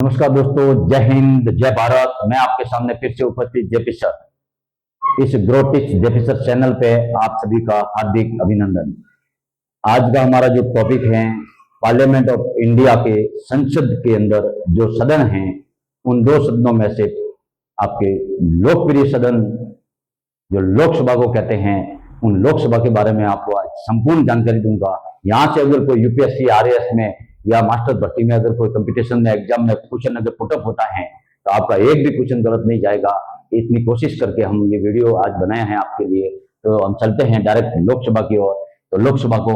नमस्कार दोस्तों, जय हिंद, जय भारत। मैं आपके सामने फिर से उपस्थित जेपी सर। इस ग्रोटिक्स जेपी सर चैनल पे आप सभी का हार्दिक अभिनंदन। आज का हमारा जो टॉपिक है, पार्लियामेंट ऑफ इंडिया के संसद के अंदर जो सदन हैं, उन दो सदनों में से आपके लोकप्रिय सदन जो लोकसभा को कहते हैं, उन लोकसभा के बारे में आपको आज संपूर्ण जानकारी दूंगा। यहाँ से अगर कोई यूपीएससी आरएएस में या मास्टर भर्ती में अगर कोई कंपटीशन में एग्जाम में क्वेश्चन अगर पुटअप होता है तो आपका एक भी क्वेश्चन गलत नहीं जाएगा। इतनी कोशिश करके हम ये वीडियो आज बनाए हैं आपके लिए। तो हम चलते हैं डायरेक्ट लोकसभा की ओर। तो लोकसभा को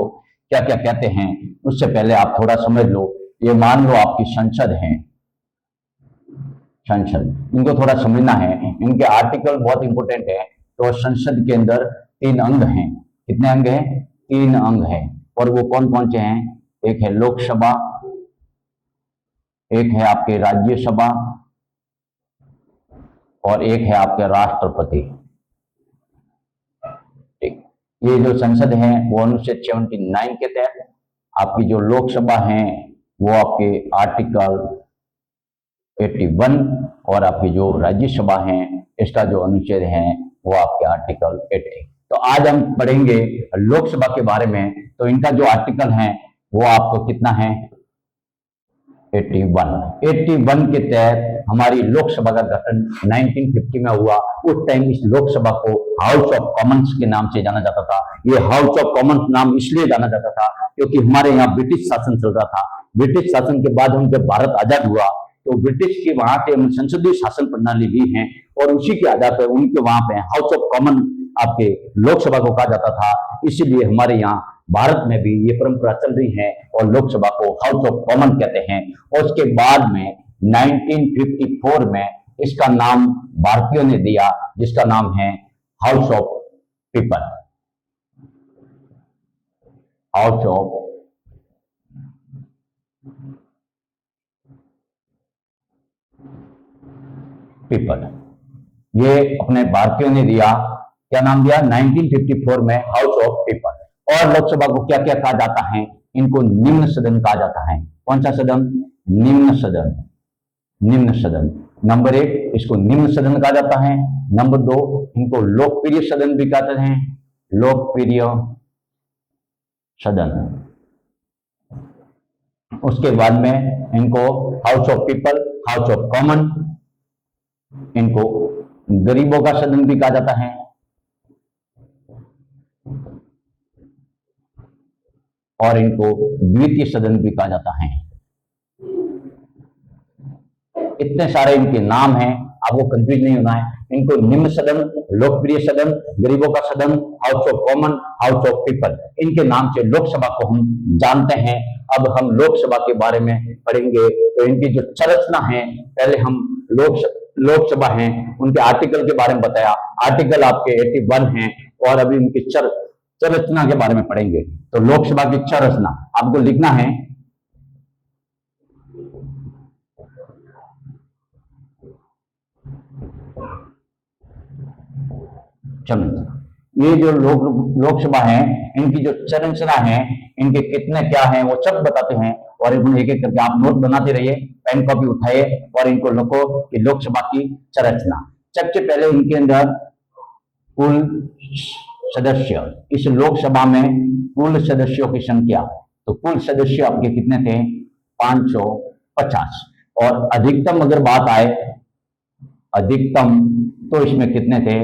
क्या क्या कहते हैं, उससे पहले आप थोड़ा समझ लो। ये मान लो आपकी संसद है, संसद, इनको थोड़ा समझना है। इनके आर्टिकल बहुत इंपॉर्टेंट है। तो संसद के अंदर 3 अंग हैं। कितने अंग हैं? 3 अंग हैं। और वो कौन कौन से हैं? एक है लोकसभा, एक है आपके राज्यसभा और एक है आपके राष्ट्रपति। ठीक, ये जो संसद है वो अनुच्छेद 79 के तहत, आपकी जो लोकसभा है वो आपके आर्टिकल 81 और आपकी जो राज्यसभा है इसका जो अनुच्छेद है वो आपके आर्टिकल 80। तो आज हम पढ़ेंगे लोकसभा के बारे में। तो इनका जो आर्टिकल है वो आपको कितना है? 81 के तहत हमारी लोकसभा का गठन 1950 में हुआ। उस टाइम इस लोकसभा को हाउस ऑफ कॉमन्स के नाम से जाना जाता था। ये हाउस ऑफ कॉमन्स नाम इसलिए जाना जाता था क्योंकि हमारे यहाँ ब्रिटिश शासन चल रहा था। ब्रिटिश शासन के बाद हम जब भारत आजाद हुआ तो ब्रिटिश की वहां पे संसदीय शासन प्रणाली भी है और उसी के आधार पर उनके वहां पे हाउस ऑफ कॉमन आपके लोकसभा को कहा जाता था। इसीलिए हमारे यहाँ भारत में भी ये परंपरा चल रही है और लोकसभा को हाउस ऑफ कॉमन कहते हैं। और उसके बाद में 1954 में इसका नाम भारतीयों ने दिया, जिसका नाम है house of people. House of people, ये अपने भारतीयों ने दिया। क्या नाम दिया? 1954 में हाउस ऑफ पीपल। और लोकसभा को क्या क्या कहा जाता है? इनको निम्न सदन कहा जाता है। कौन सा सदन? निम्न सदन। निम्न सदन नंबर 1, इसको निम्न सदन कहा जाता है। नंबर 2, इनको लोकप्रिय सदन भी कहते हैं। लोकप्रिय सदन। उसके बाद में इनको house of people, house of common, इनको गरीबों का सदन भी कहा जाता है। और इनको द्वितीय सदन भी कहा जाता है। इतने सारे इनके नाम हैं, आपको कंफ्यूज नहीं होना है। इनको निम्न सदन, लोकप्रिय सदन, गरीबों का सदन, house of common, house of people, इनके नाम से लोकसभा को हम जानते हैं। अब हम लोकसभा के बारे में पढ़ेंगे। तो इनकी जो संरचना है, पहले हम लोकसभा है उनके आर्टिकल के बारे में बताया। आर्टिकल आपके 81 हैं और अभी उनकी संरचना के बारे में पढ़ेंगे। तो लोकसभा की संरचना आपको लिखना है। ये जो लोकसभा है, इनकी जो संरचना है, इनके कितने क्या है वो सब बताते हैं। और एक एक करके आप नोट बनाते रहिए, पेन कॉपी उठाइए और इनको लिखो कि लोकसभा की संरचना। सबसे पहले इनके अंदर कुल सदस्य, इस लोकसभा में कुल सदस्यों की संख्या, तो कुल सदस्य आपके कितने थे? 550। और अधिकतम अगर बात आए, अधिकतम, तो इसमें कितने थे?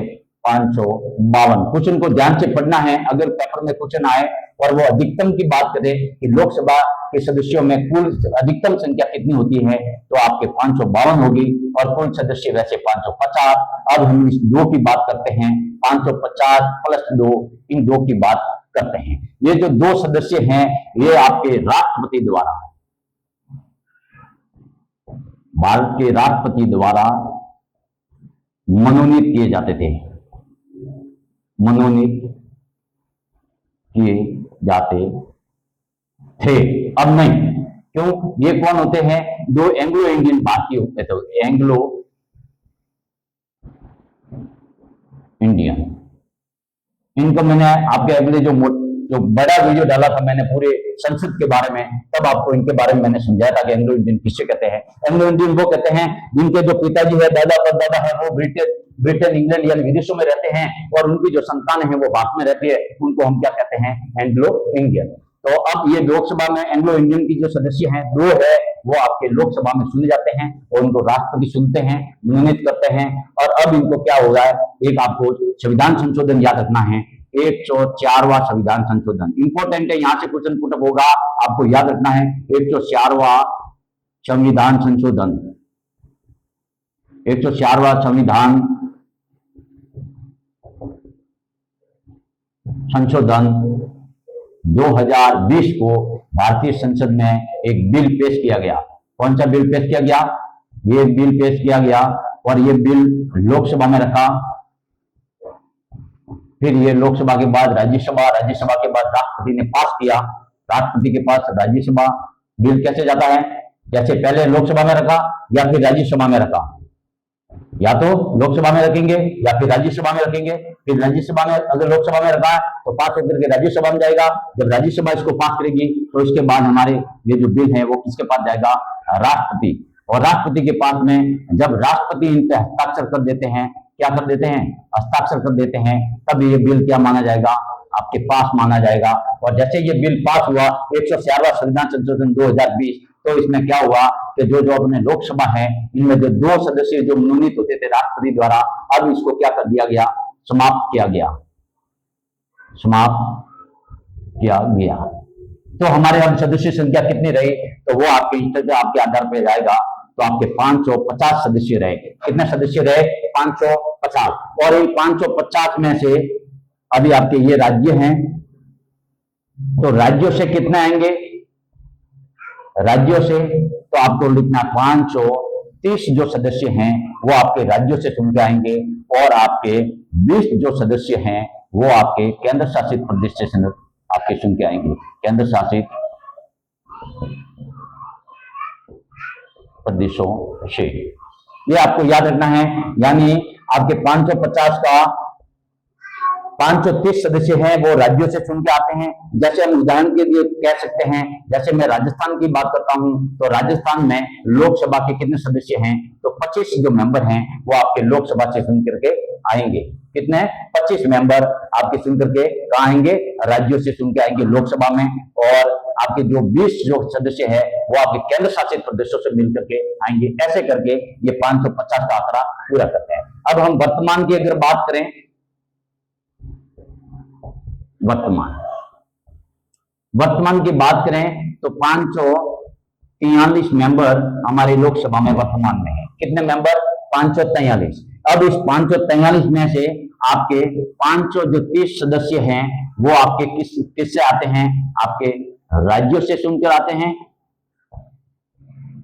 552। कुछ इनको ध्यान से पढ़ना है। अगर पेपर में क्वेश्चन आए और वो अधिकतम की बात करें कि लोकसभा के सदस्यों में कुल अधिकतम संख्या कितनी होती है, तो आपके 552 होगी और कुल सदस्य वैसे 550। अब हम इस 2 की बात करते हैं, 550 + 2, इन 2 की बात करते हैं। ये जो 2 सदस्य हैं ये आपके राष्ट्रपति द्वारा, भारत के राष्ट्रपति द्वारा मनोनीत किए जाते थे। मनोनीत किए जाते थे, अब नहीं। क्यों? ये कौन होते हैं? 2 एंग्लो इंडियन भारतीय होते थे। एंग्लो इंडियन, इनको मैंने आपके अगले जो जो बड़ा वीडियो डाला था मैंने पूरे संसद के बारे में, तब आपको इनके बारे में मैंने समझाया था कि एंग्लो इंडियन किससे कहते हैं। एंग्लो इंडियन वो कहते हैं जिनके जो पिताजी है, दादा परदादा है, वो ब्रिटेन इंग्लैंड यानी विदेशों में रहते हैं और उनकी जो संतान है वो भारत में रहती है, उनको हम क्या कहते हैं, एंग्लो इंडियन। तो अब ये लोकसभा में एंग्लो इंडियन की जो सदस्य हैं दो है, वो आपके लोकसभा में चुने जाते हैं और उनको राष्ट्रपति चुनते हैं, मनोनीत करते हैं। और अब इनको क्या हो रहा है, एक आपको संविधान संशोधन याद रखना है, 104वां संविधान संशोधन इंपॉर्टेंट है, यहां से क्वेश्चन पुट अप होगा, आपको याद रखना है 104वां संविधान संशोधन, 104वां संविधान संशोधन 2020 को भारतीय संसद में एक बिल पेश किया गया। कौन सा बिल पेश किया गया, ये बिल पेश किया गया और ये बिल लोकसभा में रखा, फिर ये लोकसभा के बाद राज्यसभा, राज्यसभा के बाद राष्ट्रपति ने पास किया, राष्ट्रपति के पास राज्यसभा। बिल कैसे जाता है, जैसे पहले लोकसभा में रखा या फिर राज्यसभा में रखा, या तो लोकसभा में रखेंगे या फिर राज्यसभा में रखेंगे, फिर राज्यसभा में अगर लोकसभा में रखा है तो पास होकर के राज्यसभा में जाएगा, जब राज्यसभा इसको पास करेगी तो इसके बाद हमारे ये जो बिल है वो किसके पास जाएगा, राष्ट्रपति। और राष्ट्रपति के पास में जब राष्ट्रपति इन पे हस्ताक्षर कर देते हैं, क्या कर देते हैं, हस्ताक्षर कर देते हैं, तब ये बिल क्या माना जाएगा, आपके पास माना जाएगा। और जैसे ये बिल पास हुआ 104वां संविधान संशोधन 2020, तो इसमें क्या हुआ कि जो अपने लोकसभा है इनमें जो दो सदस्य जो मनोनीत होते थे राष्ट्रपति द्वारा, अब इसको क्या कर दिया गया, समाप्त किया गया, समाप्त किया गया। तो हमारे अब सदस्य संख्या कितनी रही, तो वो आपके आधार पर जाएगा, तो आपके 550 सदस्य रहे। कितने सदस्य रहे, 550। और इन 550 में से अभी आपके ये राज्य हैं, तो राज्यों से कितने आएंगे, राज्यों से तो आपको लिखना 530 जो सदस्य हैं वो आपके राज्यों से चुन के आएंगे और आपके 20 जो सदस्य हैं वो आपके केंद्र शासित प्रदेश से आपके चुन के आएंगे, केंद्र शासित प्रदेशों से। ये आपको याद रखना है, यानी आपके 550 का 530 सदस्य हैं वो राज्यों से चुन के आते हैं। जैसे हम उदाहरण के लिए कह सकते हैं, जैसे मैं राजस्थान की बात करता हूं तो राजस्थान में लोकसभा के कितने सदस्य हैं, तो 25 जो मेंबर हैं वो आपके लोकसभा से चुन करके आएंगे। कितने, 25 मेंबर आपके चुन करके कहां आएंगे, राज्यों से चुन के आएंगे लोकसभा में। और आपके जो 20 जो सदस्य है वो आपके केंद्र शासित प्रदेशों से मिल करके आएंगे। ऐसे करके ये 550 का आंकड़ा पूरा करते हैं। अब हम वर्तमान की अगर बात करें, वर्तमान की बात करें तो 543 मेंबर हमारे लोकसभा में वर्तमान में है। कितने मेंबर, 543। अब इस 543 में से आपके 530 सदस्य हैं वो आपके किससे आते हैं, आपके राज्यों से चुनकर आते हैं,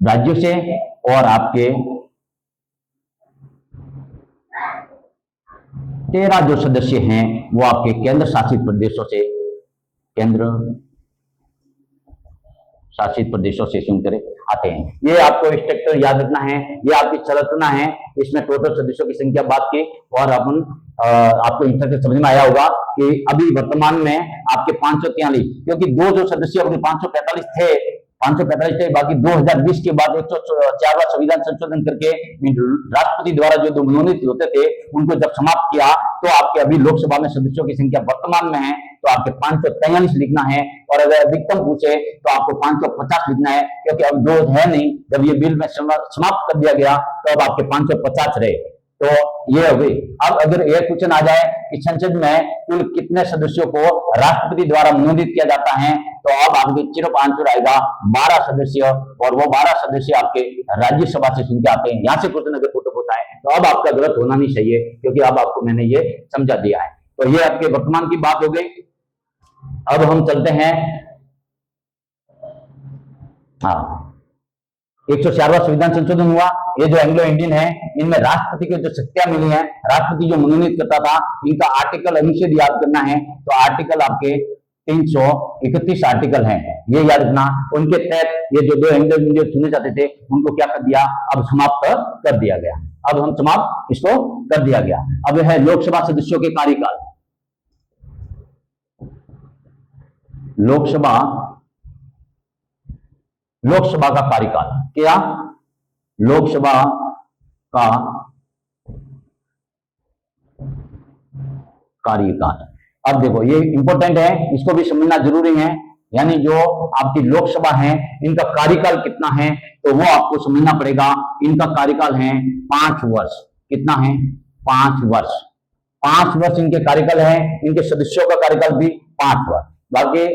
राज्यों से। और आपके 13 जो सदस्य हैं वो आपके केंद्र शासित प्रदेशों से, केंद्र शासित प्रदेशों से चुनकर आते हैं। ये आपको स्ट्रक्चर याद रखना है, ये आपकी संरचना है। इसमें टोटल सदस्यों की संख्या बात की और अपन आपको स्ट्रक्चर समझ में आया होगा कि अभी वर्तमान में आपके 543, क्योंकि दो जो सदस्य अपने 545 थे, बाकी 2020 के बाद 104वां संविधान संशोधन करके राष्ट्रपति द्वारा जो मनोनीत होते थे उनको जब समाप्त किया, तो आपके अभी लोकसभा में सदस्यों की संख्या वर्तमान में है तो आपके 543 लिखना है। और अगर अधिकतम पूछे तो आपको 550 लिखना है, क्योंकि अब दो है नहीं, जब ये बिल में समाप्त कर दिया गया तो अब आपके 550 रहे। तो ये हो गई। अब अगर यह क्वेश्चन आ जाए कि संसद में कुल कितने सदस्यों को राष्ट्रपति द्वारा मनोनीत किया जाता है, तो अब आपके सिर्फ आंसर आएगा 12 सदस्य, और वो 12 सदस्य आपके राज्यसभा से चुन के आते हैं। यहां से क्वेश्चन अगर पुट होता है तो अब आपका गलत होना नहीं चाहिए, क्योंकि अब आपको मैंने ये समझा दिया है। तो ये आपके वर्तमान की बात हो गई। अब हम चलते हैं, हाँ, 104वां संविधान संशोधन हुआ। ये जो एंग्लो इंडियन है इनमें राष्ट्रपति को जो शक्तियां मिली हैं, राष्ट्रपति जो मनोनीत करता था, इनका आर्टिकल अनुच्छेद याद करना है। तो आर्टिकल आपके 331 आर्टिकल हैं, ये याद रखना। उनके तहत ये जो दो एंग्लो इंडियन चुने जाते थे उनको क्या कर दिया, अब समाप्त कर दिया गया। अब हम समाप्त इसको कर दिया गया। अब है लोकसभा सदस्यों के कार्यकाल। लोकसभा लोकसभा का कार्यकाल, क्या लोकसभा का कार्यकाल। अब देखो ये इंपॉर्टेंट है, इसको भी समझना जरूरी है। यानी जो आपकी लोकसभा है इनका कार्यकाल कितना है, तो वो आपको समझना पड़ेगा। इनका कार्यकाल है 5 वर्ष। कितना है? 5 वर्ष। 5 वर्ष इनके कार्यकाल है। इनके सदस्यों का कार्यकाल भी 5 वर्ष। बाकी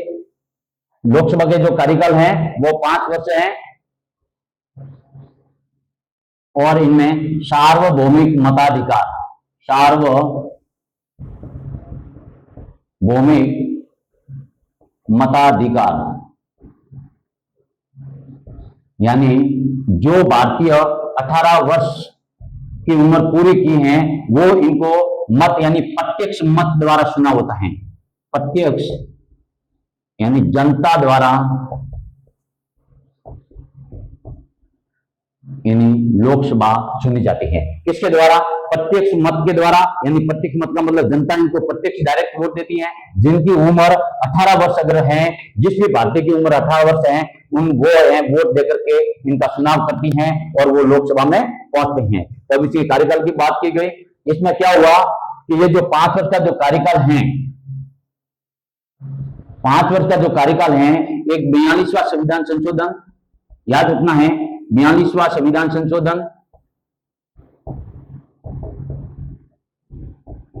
लोकसभा के जो कार्यकाल है वो 5 वर्ष है। और इनमें सार्वभौमिक मताधिकार, सार्वभौमिक मताधिकार, यानी जो भारतीय 18 वर्ष की उम्र पूरी की हैं वो इनको मत यानी प्रत्यक्ष मत द्वारा चुना होता है। प्रत्यक्ष यानी जनता द्वारा यानी लोकसभा चुनी जाती है। किसके द्वारा? प्रत्यक्ष मत के द्वारा। यानी प्रत्यक्ष मत का मतलब जनता इनको प्रत्यक्ष डायरेक्ट वोट देती है। जिनकी उम्र 18 वर्ष अगर है, जिस भी भारतीय की उम्र 18 वर्ष है, उन वो है वोट देकर के इनका चुनाव करती हैं और वो लोकसभा में पहुंचते हैं। तब इसी कार्यकाल की बात की गई। इसमें क्या हुआ कि ये जो 5 वर्ष का जो कार्यकाल है, 5 वर्ष का जो कार्यकाल है, एक 42वां संविधान संशोधन, याद रखना है 42वां संविधान संशोधन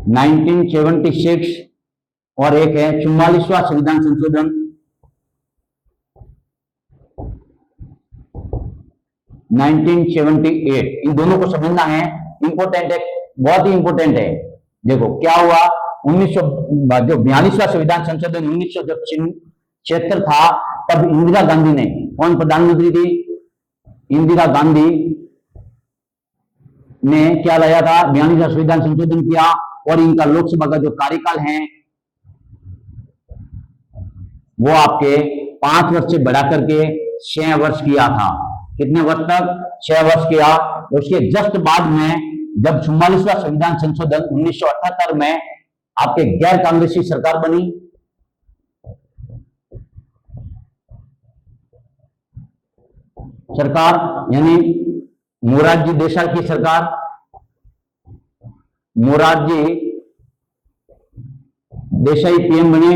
1976 और एक है 44वां संविधान संशोधन 1978। इन दोनों को समझना है, इंपॉर्टेंट है, बहुत ही इंपॉर्टेंट है। देखो क्या हुआ, 1900 जो 42वां संविधान संशोधन 1976 था, तब इंदिरा गांधी ने, कौन प्रधानमंत्री थी? इंदिरा गांधी ने क्या लाया था? 42वां संविधान संशोधन किया और इनका लोकसभा का जो कार्यकाल है वो आपके 5 वर्ष से बढ़ा करके 6 वर्ष किया था। कितने वर्ष तक? 6 वर्ष किया। उसके जस्ट बाद में जब 44वां संविधान संशोधन 1978 में आपके गैर कांग्रेसी सरकार बनी, सरकार यानी मोरारजी देसाई की सरकार, मोरारजी देसाई पीएम बने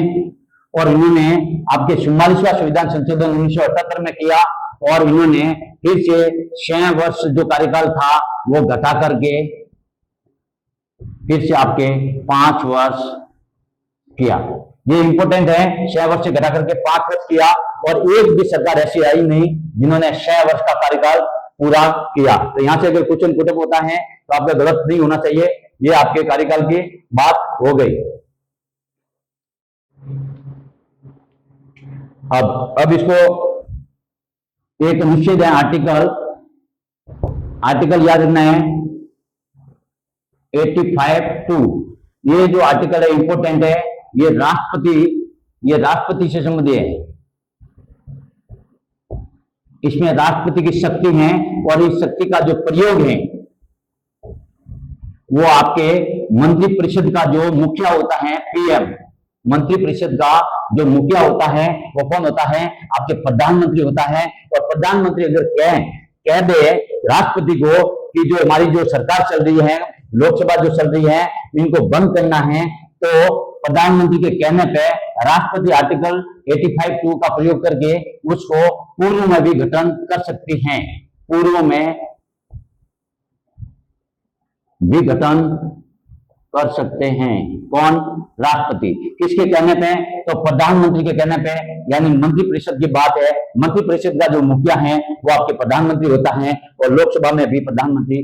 और इन्होंने आपके 44वां संविधान संशोधन 1978 में किया और इन्होंने फिर से 6 वर्ष जो कार्यकाल था वो घटा करके फिर से आपके 5 वर्ष किया। ये इंपॉर्टेंट है, 6 वर्ष से घटा करके 5 वर्ष किया और एक भी सरकार ऐसी आई नहीं जिन्होंने 6 वर्ष का कार्यकाल पूरा किया। तो यहां से अगर क्वेश्चन पुटअप होता है तो आपका गलत नहीं होना चाहिए। ये आपके कार्यकाल की बात हो गई। अब इसको एक निश्चित है आर्टिकल याद रखना है 85(2). ये जो आर्टिकल है इंपॉर्टेंट है, ये राष्ट्रपति से संबंधित है। इसमें राष्ट्रपति की शक्ति है और इस शक्ति का जो प्रयोग है वो आपके मंत्रिपरिषद का जो मुखिया होता है, पीएम, मंत्रिपरिषद का जो मुखिया होता है वो कौन होता है? आपके प्रधानमंत्री होता है। और प्रधानमंत्री अगर कह दे राष्ट्रपति को कि जो हमारी जो सरकार चल रही है, लोकसभा जो चल रही है, इनको बंद करना है, तो प्रधानमंत्री के कहने पे राष्ट्रपति आर्टिकल 85(2) का प्रयोग करके उसको पूर्व में भी गठन कर सकती हैं। पूर्व में भी गठन कर सकते हैं। कौन? राष्ट्रपति। किसके कहने पे? तो प्रधानमंत्री के कहने पे। यानी मंत्रिपरिषद की बात है। मंत्रिपरिषद का जो मुखिया है वो आपके प्रधानमंत्री होता है और लोकसभा में भी प्रधानमंत्री,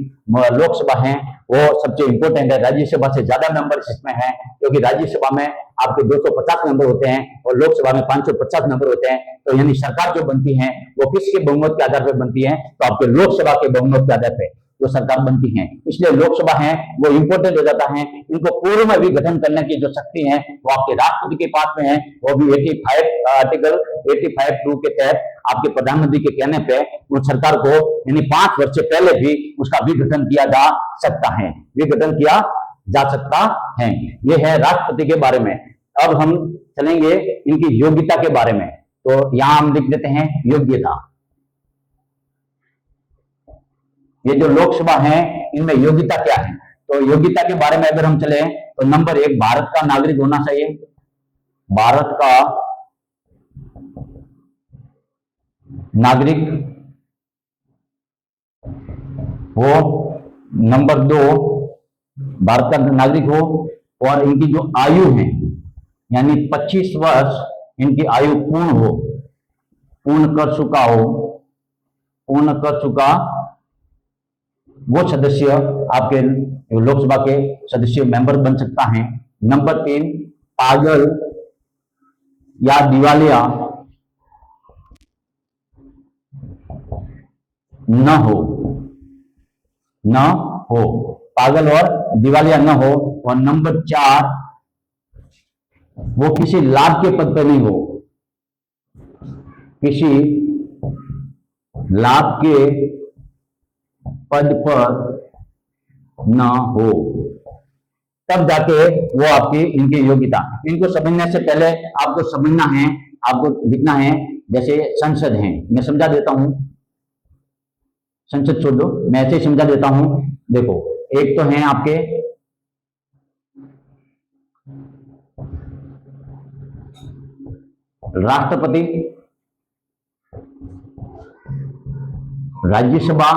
लोकसभा है वो सबसे इंपॉर्टेंट है। राज्यसभा से ज्यादा मेंबर इसमें है क्योंकि राज्यसभा में आपके 250 मेंबर होते हैं और लोकसभा में 550 मेंबर होते हैं। तो यानी सरकार जो बनती है वो किसके बहुमत के आधार पर बनती है? तो आपके लोकसभा के बहुमत के आधार पर जो सरकार बनती है। इसलिए लोकसभा है वो इंपॉर्टेंट हो जाता है। इनको पूर्व में भी गठन करने की जो शक्ति है वो आपके राष्ट्रपति के पास में है। वो भी आर्टिकल 85(2) के तहत आपके प्रधानमंत्री के कहने पे उस सरकार को यानी 5 वर्ष से पहले भी उसका विघटन किया जा सकता है, विघटन किया जा सकता है। ये है राष्ट्रपति के बारे में। अब हम चलेंगे इनकी योग्यता के बारे में। तो यहां हम लिख देते हैं योग्यता। ये जो लोकसभा है इनमें योग्यता क्या है, तो योग्यता के बारे में अगर हम चले तो नंबर 1 भारत का नागरिक होना चाहिए, भारत का नागरिक हो। नंबर 2 भारत का नागरिक हो और इनकी जो आयु है यानी 25 वर्ष इनकी आयु पूर्ण हो, पूर्ण कर चुका हो, पूर्ण कर चुका वो सदस्य आपके लोकसभा के सदस्य मेंबर बन सकता है। नंबर 3 पागल या दिवालिया न हो, न हो, पागल और दिवालिया न हो। और नंबर 4 वो किसी लाभ के पद पर नहीं हो, किसी लाभ के पद पर ना हो, तब जाके वो आपकी इनकी योग्यता। इनको समझने से पहले आपको समझना है, आपको लिखना है। जैसे संसद है, मैं समझा देता हूं, संसद छोड़ दो, मैं ऐसे ही समझा देता हूं। देखो एक तो है आपके राष्ट्रपति, राज्यसभा,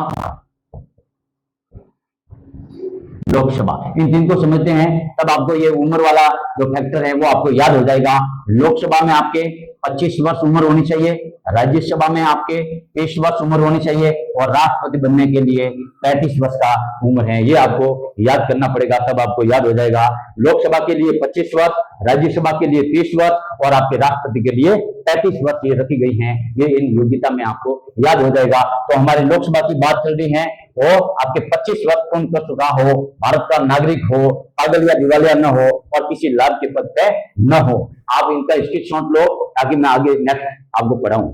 लोकसभा। इन तीन को समझते हैं तब आपको ये उम्र वाला जो फैक्टर है वो आपको याद हो जाएगा। लोकसभा में आपके 25 वर्ष उम्र होनी चाहिए, राज्यसभा में आपके 23 वर्ष उम्र होनी चाहिए और राष्ट्रपति बनने के लिए 35 वर्ष का उम्र है। ये आपको याद करना पड़ेगा, तब आपको याद हो जाएगा। लोकसभा के लिए 25 वर्ष, राज्यसभा के लिए 30 वर्ष और आपके राष्ट्रपति के लिए 35 वर्ष ये रखी गई हैं। ये इन योग्यता में आपको याद हो जाएगा। तो हमारी लोकसभा की बात चल रही है, वो आपके 25 वर्ष पूर्ण कर चुका हो, भारत का नागरिक हो, पागल या दिवालिया न हो और किसी लाभ के पद पे न हो। आप इनका स्क्रीनशॉट लो ताकि मैं आगे नेक्स्ट आपको पढ़ाऊं।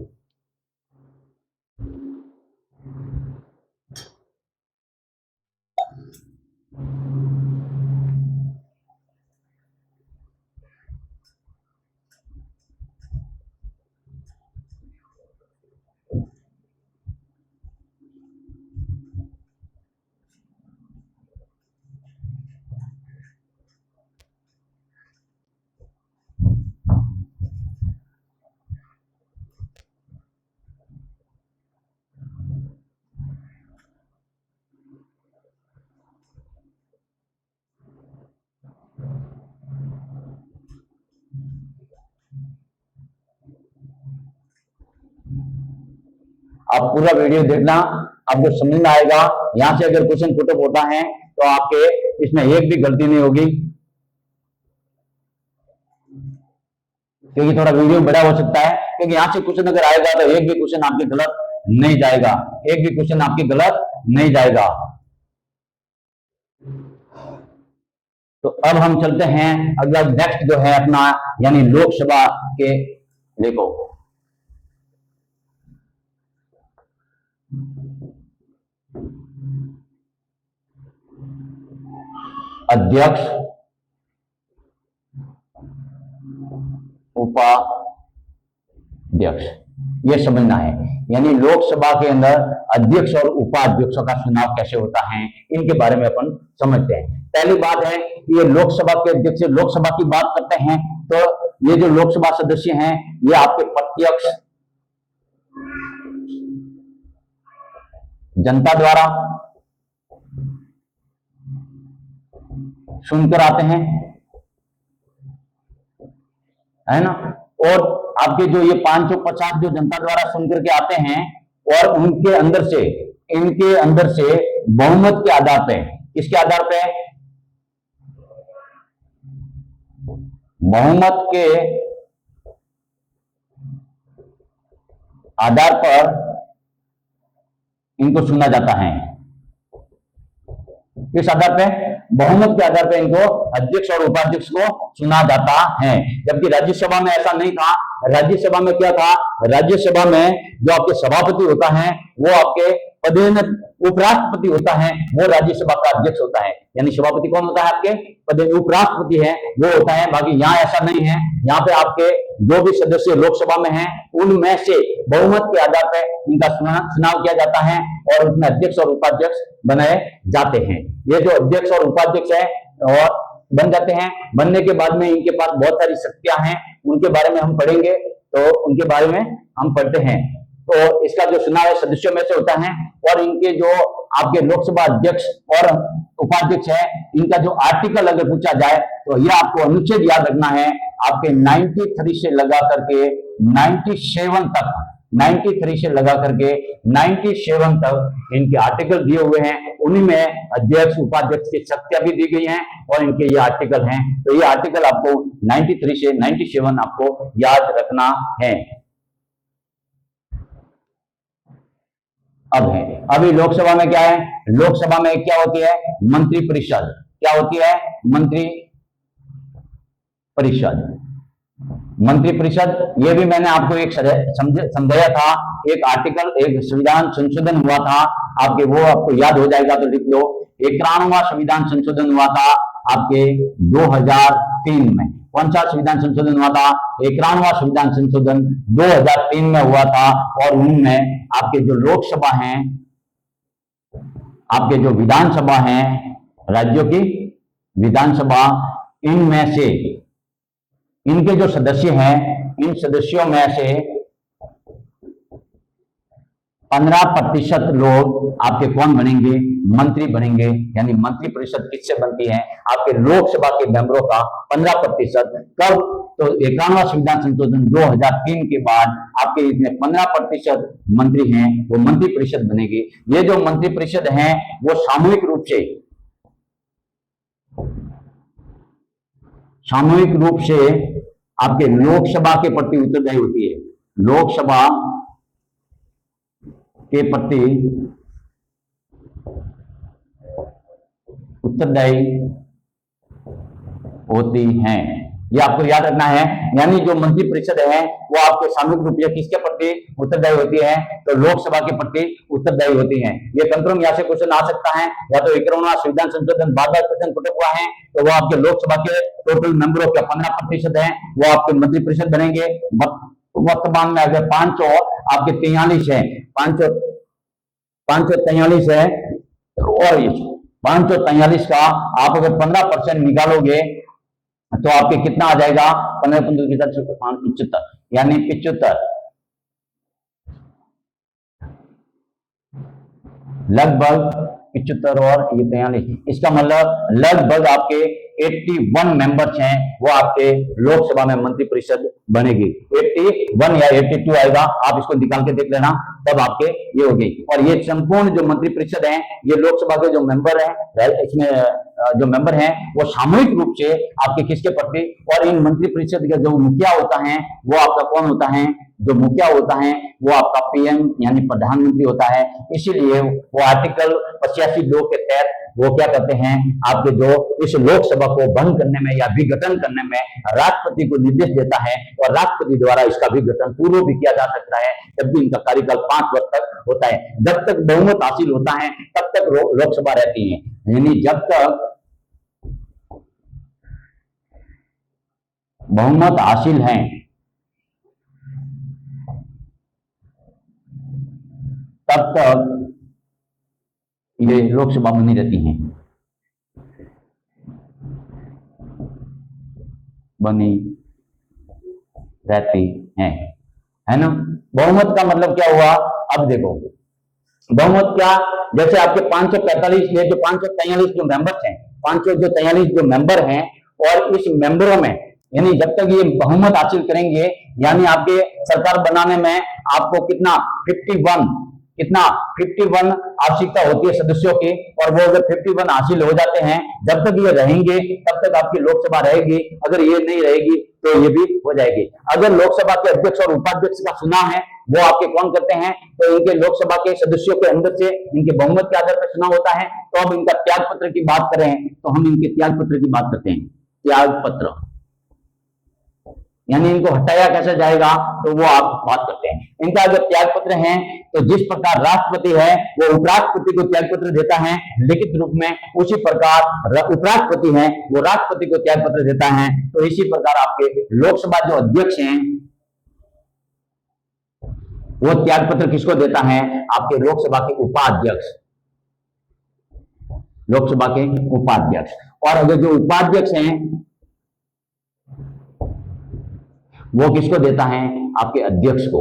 आप पूरा वीडियो देखना, आपको समझ में आएगा। यहां से अगर क्वेश्चन पुटअप होता है तो आपके इसमें एक भी गलती नहीं होगी, क्योंकि थोड़ा वीडियो बड़ा हो सकता है। क्योंकि यहां से क्वेश्चन अगर आएगा तो एक भी क्वेश्चन आपके गलत नहीं जाएगा, एक भी क्वेश्चन आपके गलत नहीं जाएगा। तो अब हम चलते हैं अगला नेक्स्ट जो है अपना, यानी लोकसभा के। देखो अध्यक्ष, उपाध्यक्ष, ये समझना है। यानी लोकसभा के अंदर अध्यक्ष और उपाध्यक्षों का चुनाव कैसे होता है, इनके बारे में अपन समझते हैं। पहली बात है कि ये लोकसभा के अध्यक्ष, लोकसभा की बात करते हैं तो ये जो लोकसभा सदस्य हैं ये आपके प्रत्यक्ष जनता द्वारा सुनकर आते हैं, है ना। और आपके जो ये 550 जो जनता द्वारा सुनकर के आते हैं और उनके अंदर से, इनके अंदर से बहुमत के आधार पे, किसके आधार पे, बहुमत के आधार पर इनको चुना जाता है। किस आधार पे, बहुमत के आधार पर इनको अध्यक्ष और उपाध्यक्ष को चुना जाता है। जबकि राज्यसभा में ऐसा नहीं था। राज्यसभा में क्या था, राज्यसभा में जो आपके सभापति होता है वो आपके उपराष्ट्रपति होता है वो राज्यसभा का अध्यक्ष होता है। यानी सभापति कौन होता है आपके पद, उपराष्ट्रपति है वो होता है। बाकी यहाँ ऐसा नहीं है, यहाँ पे आपके जो भी सदस्य लोकसभा में हैं उनमें से बहुमत के आधार पर इनका चुनाव किया जाता है और उसमें अध्यक्ष और उपाध्यक्ष बनाए जाते हैं। ये जो अध्यक्ष और उपाध्यक्ष है और बन जाते हैं, बनने के बाद में इनके पास बहुत सारी शक्तियां हैं, उनके बारे में हम पढ़ेंगे, तो उनके बारे में हम पढ़ते हैं। तो इसका जो चुनाव है सदस्यों में से होता है और इनके जो आपके लोकसभा अध्यक्ष और उपाध्यक्ष है, इनका जो आर्टिकल अगर पूछा जाए तो यह आपको अनुच्छेद याद रखना है। आपके 93 से लगा करके 97 तक, 93 से लगा करके 97 तक इनके आर्टिकल दिए हुए हैं। उन्हीं में अध्यक्ष उपाध्यक्ष की शक्तियां भी दी गई हैं और इनके ये आर्टिकल हैं। तो ये आर्टिकल आपको 93 से 97 आपको याद रखना है। अब है, अभी लोकसभा में क्या है, लोकसभा में क्या होती है, मंत्री परिषद। क्या होती है, मंत्री परिषद। मंत्री परिषद ये भी मैंने आपको एक समझाया था, एक आर्टिकल, एक संविधान संशोधन हुआ था आपके, वो आपको याद हो जाएगा तो लिख लो। 91वां संविधान संशोधन हुआ था आपके 2003 में। कौन सा संविधान संशोधन हुआ था, 91वां संविधान संशोधन 2003 में हुआ था। और उनमें आपके जो लोकसभा हैं, आपके जो विधानसभा हैं, राज्यों की विधानसभा, इनमें से इनके जो सदस्य हैं, इन सदस्यों में से 15% लोग आपके कौन बनेंगे, मंत्री बनेंगे। यानी मंत्री परिषद किससे बनती है, आपके लोकसभा के मेंबरों का 15%। कब, तो 91वां संविधान संशोधन 2003 के बाद आपके इसमें 15% मंत्री हैं, वो मंत्री परिषद बनेगी। ये जो मंत्री परिषद हैं वो सामूहिक रूप से आपके लोकसभा के प्रति उत्तरदायी होती है। लोकसभा के प्रति उत्तरदायी होती हैं, ये आपको याद रखना है। यानी जो मंत्री परिषद है वो आपके सामूहिक रूप से किसके प्रति उत्तरदायी होती है, तो लोकसभा के प्रति उत्तरदायी होती है। ये कंफर्म यहाँ से क्वेश्चन आ सकता है, या तो 91वां संविधान संशोधन बार-बार क्वेश्चन पुट हुआ है, तो वो आपके लोकसभा के टोटल मेंबरों का 15% है, वो आपके मंत्री परिषद बनेंगे। वर्तमान में अगर 5 आपके 43 है, 543 है, और 543 का आप अगर 15% निकालोगे तो आपके कितना आ जाएगा, 15 75, यानी 75, लगभग 75 और ये 43, इसका मतलब लगभग आपके 81 मेंबर्स हैं, वो आपके लोकसभा में मंत्री परिषद बनेगी। 81 या 82 आएगा, आप इसको निकाल के देख लेना, तब आपके ये हो गई। और ये संपूर्ण जो मंत्री परिषद है, ये लोकसभा के जो मेंबर हैं, इसमें जो मेंबर हैं वो सामूहिक रूप से आपके किसके प्रति, और इन मंत्री परिषद का जो मुखिया होता है वो आपका कौन होता है, जो मुखिया होता है वो आपका पीएम यानी प्रधानमंत्री होता है। इसीलिए वो आर्टिकल 85(2) के तहत वो क्या करते हैं, आपके जो इस लोकसभा को भंग करने में या विघटन करने में राष्ट्रपति को निर्देश देता है, और राष्ट्रपति द्वारा इसका विघटन पूर्व भी किया जा सकता है, जब भी इनका कार्यकाल 5 वर्ष तक होता है। जब तक बहुमत हासिल होता है तब तक लोकसभा रहती है, यानी जब तक बहुमत हासिल है तब तक ये लोकसभा बनी रहती हैं, बनी रहती हैं, है ना। बहुमत का मतलब क्या हुआ, अब देखो बहुमत क्या, जैसे आपके 545 ये जो 543 जो मेंबर्स हैं, 543 जो मेंबर हैं, और इस मेंबरों में यानी जब तक ये बहुमत हासिल करेंगे, यानी आपके सरकार बनाने में आपको कितना 51 आवश्यकता होती है सदस्यों की, और वो अगर 51 हासिल हो जाते हैं, जब तक ये रहेंगे तब तक आपकी लोकसभा रहेगी। अगर ये नहीं रहेगी तो ये भी हो जाएगी। अगर लोकसभा के अध्यक्ष और उपाध्यक्ष का चुनाव है वो आपके कौन करते हैं, तो इनके लोकसभा के सदस्यों के अंदर से इनके बहुमत के आधार पर चुनाव होता है। तो अब इनका त्याग पत्र की बात करें तो हम इनके त्याग पत्र की बात करते हैं। त्याग पत्र, यानी इनको हटाया कैसे जाएगा, तो वो आप बात करते हैं। इनका अगर त्याग पत्र है तो जिस प्रकार राष्ट्रपति है वो उपराष्ट्रपति को त्याग पत्र देता है लिखित रूप में, उसी प्रकार उपराष्ट्रपति है वो राष्ट्रपति को त्याग पत्र देता है। तो इसी प्रकार आपके लोकसभा जो अध्यक्ष हैं वो त्याग पत्र किसको देता है, आपके लोकसभा के उपाध्यक्ष, लोकसभा के उपाध्यक्ष। और अगर जो उपाध्यक्ष हैं वो किसको देता है, आपके अध्यक्ष को।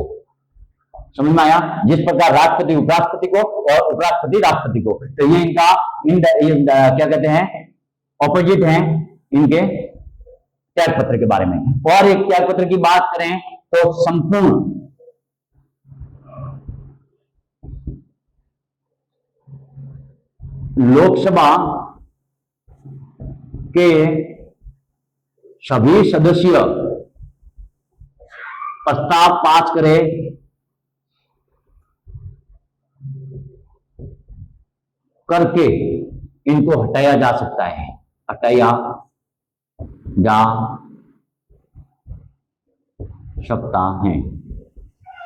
समझ में आया? जिस प्रकार राष्ट्रपति उपराष्ट्रपति को और उपराष्ट्रपति राष्ट्रपति को, तो ये इनका क्या कहते हैं, ऑपोजिट हैं इनके त्याग पत्र के बारे में। और एक त्याग पत्र की बात करें तो संपूर्ण लोकसभा के सभी सदस्य प्रस्ताव पास करे करके इनको हटाया जा सकता है, हटाया जा सकता है।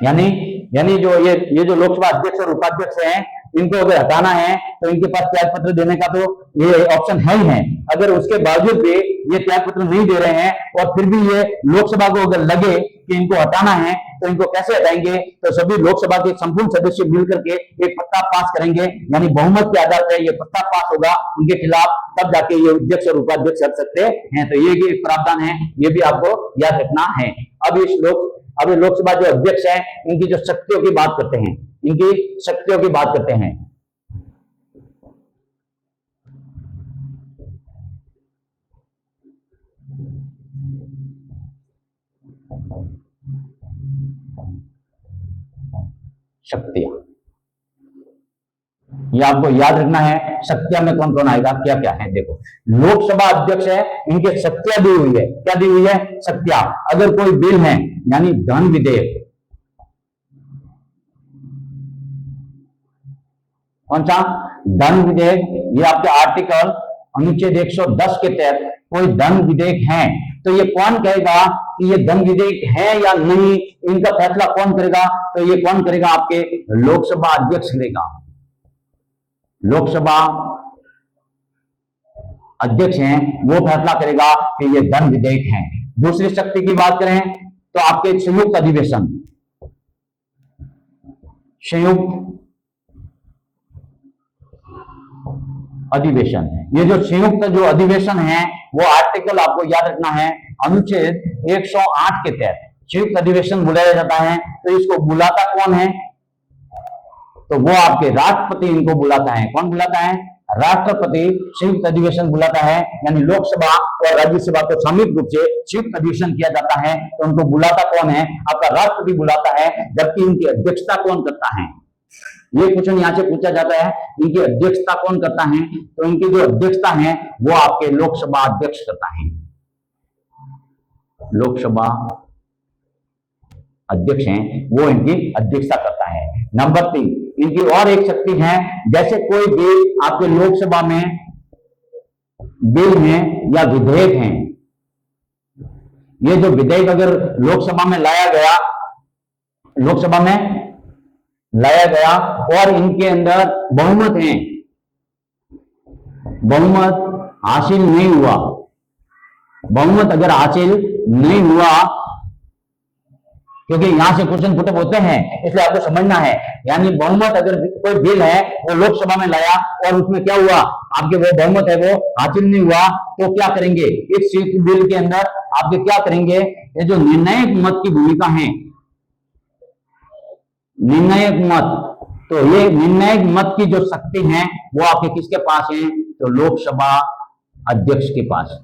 यानी जो ये जो लोकसभा अध्यक्ष और उपाध्यक्ष हैं इनको अगर हटाना है तो इनके पास त्याग पत्र देने का तो ये ऑप्शन है ही है। अगर उसके बावजूद भी ये त्याग पत्र नहीं दे रहे हैं और फिर भी ये लोकसभा को अगर लगे कि इनको हटाना है तो इनको कैसे हटाएंगे, तो सभी लोकसभा के संपूर्ण सदस्य मिलकर के एक प्रस्ताव पास करेंगे, यानी बहुमत के आधार पर ये प्रस्ताव पास होगा उनके खिलाफ, तब जाके ये अध्यक्ष और उपाध्यक्ष हट सकते हैं। तो ये भी प्रावधान है, ये भी आपको याद रखना है। अब लोकसभा जो अध्यक्ष है इनकी जो शक्तियों की बात करते हैं, इनकी शक्तियों की बात करते हैं। शक्तियां, ये आपको याद रखना है। शक्तियां में कौन कौन आएगा, क्या क्या है। देखो, लोकसभा अध्यक्ष है, इनके शक्तियां दी हुई है। क्या दी हुई है, शक्तियां। अगर कोई बिल है यानी धन विधेयक, कौन सा धन विधेयक, ये आपके आर्टिकल अनुच्छेद 110 के तहत कोई धन विधेयक है तो ये कौन कहेगा कि ये धन विधेयक है या नहीं, इनका फैसला कौन करेगा, तो ये कौन करेगा, आपके लोकसभा अध्यक्ष करेगा। लोकसभा अध्यक्ष हैं वो फैसला करेगा कि ये धन विधेयक है। दूसरी शक्ति की बात करें तो आपके संयुक्त अधिवेशन, संयुक्त अधिवेशन, ये जो संयुक्त जो अधिवेशन है वो आर्टिकल आपको याद रखना है अनुच्छेद 108 के तहत संयुक्त अधिवेशन बुलाया जाता है। तो इसको बुलाता कौन है, तो वो आपके राष्ट्रपति इनको बुलाता है। कौन बुलाता है, राष्ट्रपति संयुक्त अधिवेशन बुलाता है, यानी लोकसभा और राज्यसभा को सामूहिक रूप से संयुक्त अधिवेशन किया जाता है तो उनको बुलाता कौन है, आपका राष्ट्रपति बुलाता है। जबकि इनकी अध्यक्षता कौन करता है, ये क्वेश्चन यहां से पूछा जाता है, इनकी अध्यक्षता कौन करता है, तो इनकी जो अध्यक्षता है वो आपके लोकसभा अध्यक्ष करता है। लोकसभा अध्यक्ष हैं वो इनकी अध्यक्षता करता है। नंबर 3, इनकी और एक शक्ति है, जैसे कोई बिल आपके लोकसभा में बिल है या विधेयक है, ये जो विधेयक अगर लोकसभा में लाया गया और इनके अंदर बहुमत है, बहुमत हासिल नहीं हुआ, बहुमत अगर हासिल नहीं हुआ, क्योंकि यहां से क्वेश्चन पुटअप होते हैं इसलिए आपको समझना है। यानी बहुमत अगर कोई बिल है वो लोकसभा में लाया और उसमें क्या हुआ, आपके वो बहुमत है वो हासिल नहीं हुआ, तो क्या करेंगे, इस बिल के अंदर आपके क्या करेंगे, ये जो निर्णायक मत की भूमिका है, निर्णायक मत, तो ये निर्णायक मत की जो शक्ति है वो आपके किसके पास है, तो लोकसभा अध्यक्ष के पास।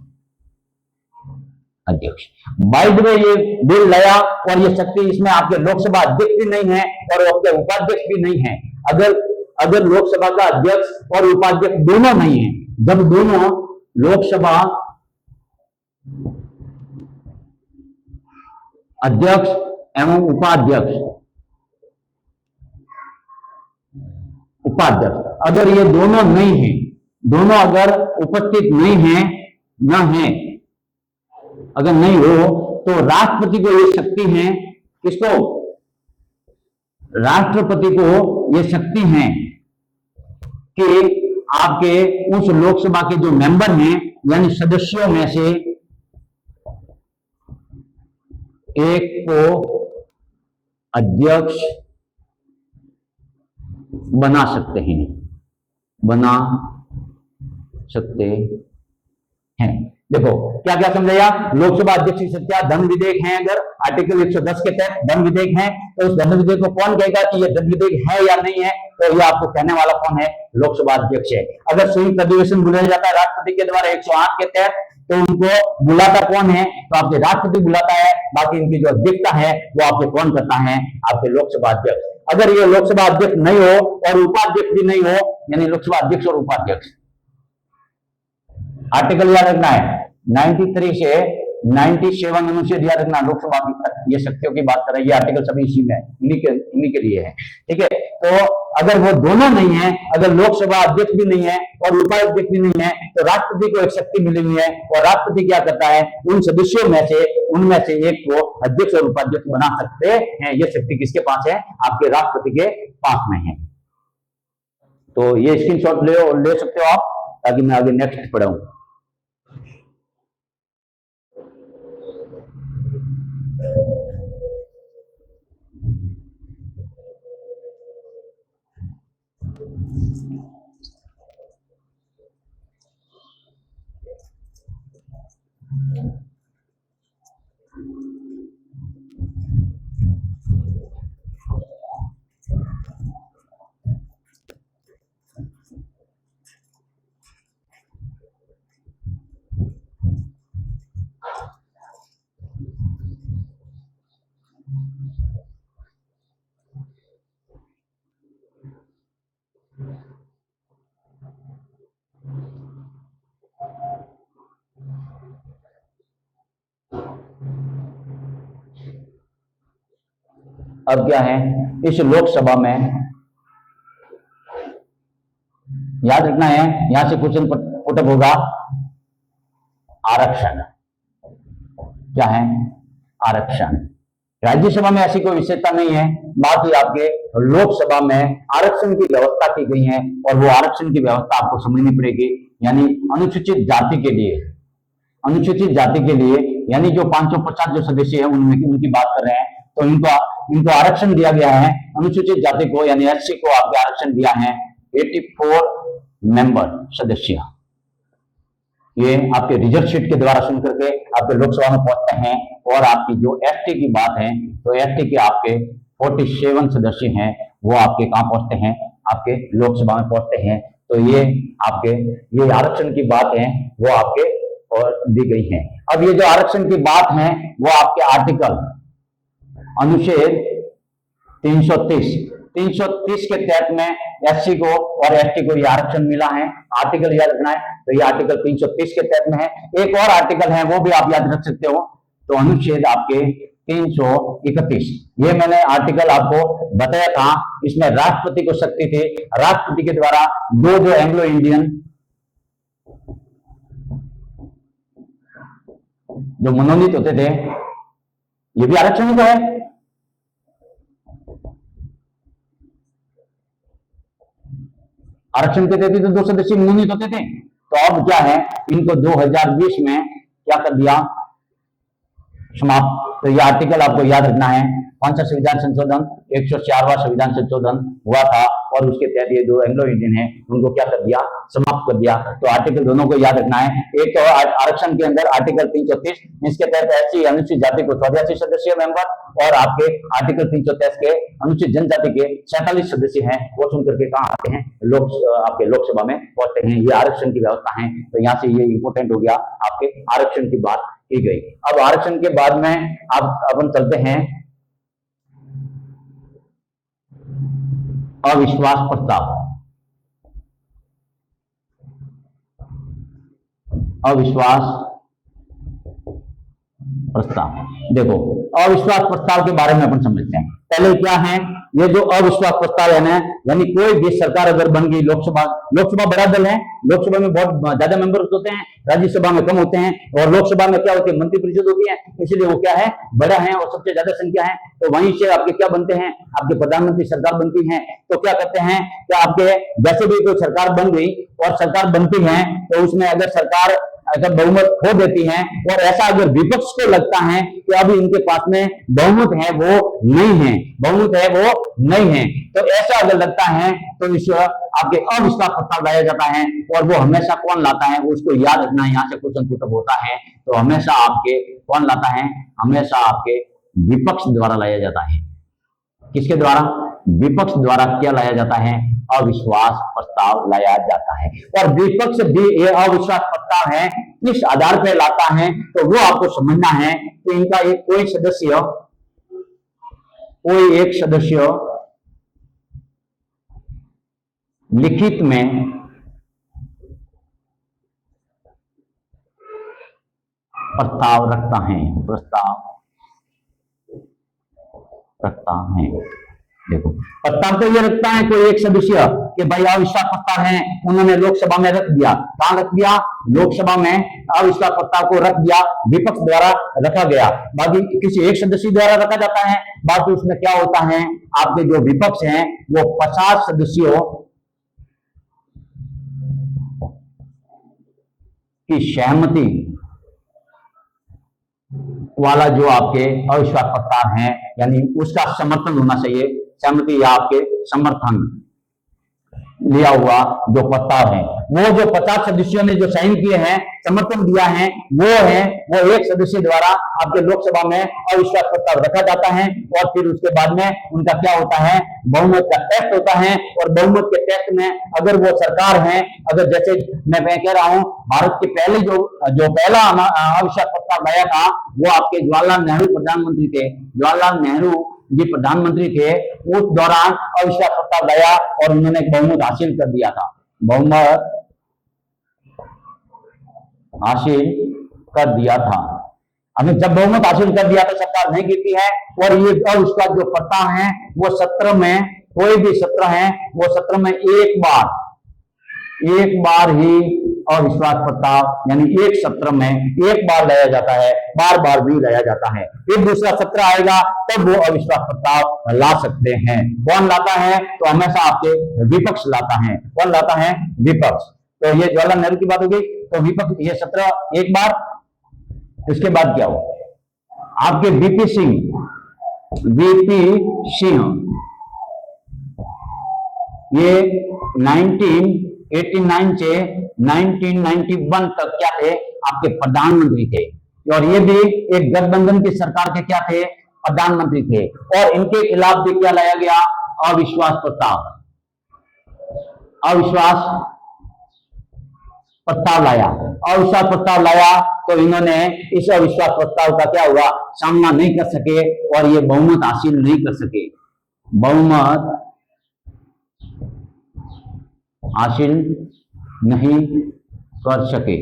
अध्यक्ष बाय द वे ये बिल लाया और ये शक्ति इसमें आपके लोकसभा अध्यक्ष भी नहीं है और आपके उपाध्यक्ष भी नहीं है। अगर लोकसभा का अध्यक्ष और उपाध्यक्ष दोनों नहीं है, जब दोनों लोकसभा अध्यक्ष एवं उपाध्यक्ष अगर ये दोनों नहीं है, दोनों अगर उपस्थित नहीं है, अगर नहीं हो तो राष्ट्रपति को ये शक्ति है, किसको? राष्ट्रपति को ये शक्ति है कि आपके उस लोकसभा के जो मेंबर हैं यानी सदस्यों में से एक को अध्यक्ष बना सकते हैं, बना सकते हैं। देखो क्या क्या समझाया? लोकसभा अध्यक्ष की सत्ता धन विधेयक है, अगर आर्टिकल 110 के तहत धन विधेयक है तो उस धन विधेयक को कौन कहेगा कि ये धन विधेयक है या नहीं है? तो ये आपको कहने वाला कौन है? लोकसभा अध्यक्ष है। अगर संयुक्त अधिवेशन बुलाया जाता है राष्ट्रपति के द्वारा 108 के तहत तो उनको बुलाता कौन है? तो आपके राष्ट्रपति बुलाता है, बाकी इनकी जो अध्यक्षता है वो आपके कौन करता है? आपके लोकसभा अध्यक्ष। अगर ये लोकसभा अध्यक्ष नहीं हो और उपाध्यक्ष भी नहीं हो, यानी लोकसभा अध्यक्ष और उपाध्यक्ष, आर्टिकल याद रखना है 93 से 97 अनुच्छेद याद रखना, लोकसभा की ये शक्तियों की बात कर रही है, आर्टिकल सभी इसी में इन्हीं के लिए है, ठीक है। तो अगर वो दोनों नहीं है, अगर लोकसभा अध्यक्ष भी नहीं है और उपाध्यक्ष भी नहीं है, तो राष्ट्रपति को एक शक्ति मिली हुई है और राष्ट्रपति क्या करता है? उन सदस्यों में से उनमें से एक को अध्यक्ष और उपाध्यक्ष बना सकते हैं। ये शक्ति किसके पास है? आपके राष्ट्रपति के पास में है। तो ये स्क्रीनशॉट ले सकते हो आप, ताकि मैं आगे नेक्स्ट पढ़ाऊं। अब क्या है? इस लोकसभा में याद रखना है, यहां से क्वेश्चन पुटअप होगा आरक्षण। क्या है? आरक्षण। राज्यसभा में ऐसी कोई विशेषता नहीं है, बात ही आपके लोकसभा में आरक्षण की व्यवस्था की गई है और वो आरक्षण की व्यवस्था आपको समझनी पड़ेगी। यानी अनुसूचित जाति के लिए, अनुसूचित जाति के लिए यानी जो 550 जो सदस्य है उनमें उनकी बात कर रहे हैं, तो इनको आरक्षण दिया गया है। अनुसूचित जाति को यानी एससी को आपके आरक्षण दिया है 84 मेंबर सदस्य। ये आपके रिजर्व सीट के द्वारा सुन करके आपके लोकसभा में पहुंचते हैं। और आपकी जो एसटी की बात है, तो एसटी के आपके 47 सदस्य हैं, वो आपके कहां पहुंचते हैं? आपके लोकसभा में पहुंचते हैं। तो ये आपके ये आरक्षण की बात है वो आपके और दी गई है। अब ये जो आरक्षण की बात है वो आपके आर्टिकल अनुच्छेद 330 के तहत में एससी को और एसटी को ये आरक्षण मिला है। आर्टिकल याद रखना है, तो ये आर्टिकल 330 के तहत में है। एक और आर्टिकल है वो भी आप याद रख सकते हो, तो अनुच्छेद आपके 331, ये मैंने आर्टिकल आपको बताया था। इसमें राष्ट्रपति को शक्ति थी, राष्ट्रपति के द्वारा दो जो एंग्लो इंडियन जो मनोनीत होते थे, ये भी आरक्षण तो है। आरक्षण के तहत तो 2 सदस्य मनोनीत होते थे। तो अब क्या है? इनको 2020 में क्या कर दिया? समाप्त। तो ये आर्टिकल आपको याद रखना है। कौन सा संविधान संशोधन? 104वां संविधान संशोधन हुआ था और उसके तहत ये 2 एंग्लो इंडियन है उनको क्या कर दिया? समाप्त कर दिया। तो आर्टिकल दोनों को याद रखना है। एक तो आरक्षण के अंदर आर्टिकल 330, इसके तहत एससी अनुसूचित जाति को 84 सदस्य मेंबर और आपके आर्टिकल 330 के अनुसूचित जनजाति के 47 सदस्य हैं, वो सुन करके कहाँ आते हैं? आपके लोकसभा में पहुंचते हैं। ये आरक्षण की व्यवस्था है। तो यहाँ से ये इंपोर्टेंट हो गया, आपके आरक्षण की बात की गई। अब आरक्षण के बाद में अब अपन चलते हैं अविश्वास प्रस्ताव। अविश्वास प्रस्ताव, देखो अविश्वास प्रस्ताव के बारे में अपन समझते हैं। पहले क्या है? ये जो अविश्वास प्रस्ताव है ना, यानी कोई भी सरकार अगर बन गई, लोकसभा बड़ा दल है, लोकसभा में बहुत ज्यादा मेंबर होते हैं, राज्यसभा में कम होते हैं, और लोकसभा में क्या होती है, मंत्रिपरिषद होती है, इसलिए वो क्या है, बड़ा है और सबसे ज्यादा संख्या है। तो वहीं से आपके क्या बनते हैं, आपके प्रधानमंत्री सरकार बनती है। तो क्या करते हैं कि आपके जैसे भी कोई सरकार बन गई और सरकार बनती है, तो उसमें अगर सरकार अगर बहुमत खो देती है, और ऐसा अगर विपक्ष को लगता है कि अभी इनके पास में बहुमत है वो नहीं है, बहुमत है वो नहीं है, तो ऐसा अगर लगता है तो इस आपके अविश्वास प्रस्ताव लाया जाता है। और वो हमेशा कौन लाता है, उसको याद रखना है, यहाँ से क्वेश्चन पुटअप होता है, तो हमेशा आपके कौन लाता है, हमेशा आपके विपक्ष द्वारा लाया जाता है। किसके द्वारा, विपक्ष द्वारा क्या लाया जाता है, अविश्वास प्रस्ताव लाया जाता है। और विपक्ष भी ये अविश्वास प्रस्ताव है किस आधार पर लाता है, तो वो आपको समझना है कि इनका एक कोई एक सदस्य लिखित में प्रस्ताव रखता है, देखो प्रस्ताव तो ये रखता है कोई एक सदस्य कि भाई अविश्वास प्रस्ताव है, उन्होंने लोकसभा में रख दिया। कहां रख दिया, लोकसभा में अविश्वास प्रस्ताव को रख दिया, विपक्ष द्वारा रखा गया। बाकी किसी एक सदस्य द्वारा रखा जाता है। बाकी उसमें क्या होता है, आपके जो विपक्ष हैं वो 50 सदस्यों की सहमति वाला जो आपके अविश्वास प्रस्ताव है, यानी उसका समर्थन होना चाहिए, सहमति या आपके समर्थन लिया हुआ जो प्रस्ताव है, वो जो 50 सदस्यों ने जो साइन किए हैं, समर्थन दिया है, वो एक सदस्य द्वारा आपके लोकसभा में अविश्वास प्रस्ताव रखा जाता है। और फिर उसके बाद में उनका क्या होता है, बहुमत का टेस्ट होता है। और बहुमत के टेस्ट में अगर वो सरकार है, अगर जैसे मैं कह रहा हूं, भारत के पहले जो पहला अविश्वास प्रस्ताव लाया था, वो आपके जवाहरलाल नेहरू प्रधानमंत्री थे, जवाहरलाल नेहरू जी प्रधानमंत्री थे, उस दौरान अविश्वास प्रस्ताव लाया और उन्होंने बहुमत हासिल कर दिया था, बहुमत हासिल कर दिया था। अभी जब बहुमत हासिल कर दिया तो सरकार नहीं गिरती है। और ये अविश्वास जो प्रस्ताव है वो सत्र में, कोई भी सत्र है, वो सत्र में एक बार ही अविश्वास प्रस्ताव, यानी एक सत्र में एक बार लाया जाता है, बार बार भी लाया जाता है। फिर दूसरा सत्र आएगा तब वो अविश्वास प्रस्ताव ला सकते हैं। कौन लाता है, तो हमेशा आपके विपक्ष लाता है। कौन लाता है, विपक्ष। तो ये जवाहरलाल नेहरू की बात हो गई। तो विपक्ष ये सत्र एक बार, इसके बाद क्या हो, आपके वीपी सिंह ये 1989 से 1991 तक क्या थे, आपके प्रधानमंत्री थे। और ये भी एक गठबंधन की सरकार के क्या थे, प्रधानमंत्री थे। और इनके खिलाफ भी क्या लाया गया, अविश्वास प्रस्ताव लाया। तो इन्होंने इस अविश्वास प्रस्ताव का क्या हुआ, सामना नहीं कर सके और ये बहुमत हासिल नहीं कर सके, बहुमत हासिल नहीं कर सके,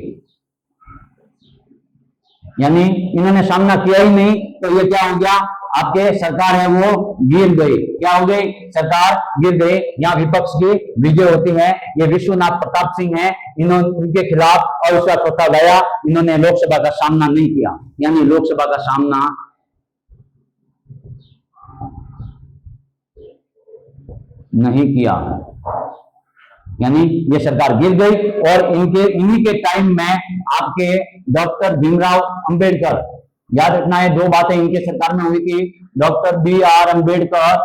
यानी इन्होंने सामना किया ही नहीं। तो ये क्या हो गया, आपके सरकार है वो गिर गई। क्या हो गई, सरकार गिर गई। यहाँ विपक्ष की विजय होती है। ये विश्वनाथ प्रताप सिंह है, इनके खिलाफ अविश्वास प्रस्ताव लाया, इन्होंने लोकसभा का सामना नहीं किया, यानी लोकसभा का सामना नहीं किया, यानी ये सरकार गिर गई। और इन्हीं के टाइम में आपके डॉक्टर भीमराव अंबेडकर, याद रखना है, दो बातें इनके सरकार में हुई थी। डॉक्टर BR अंबेडकर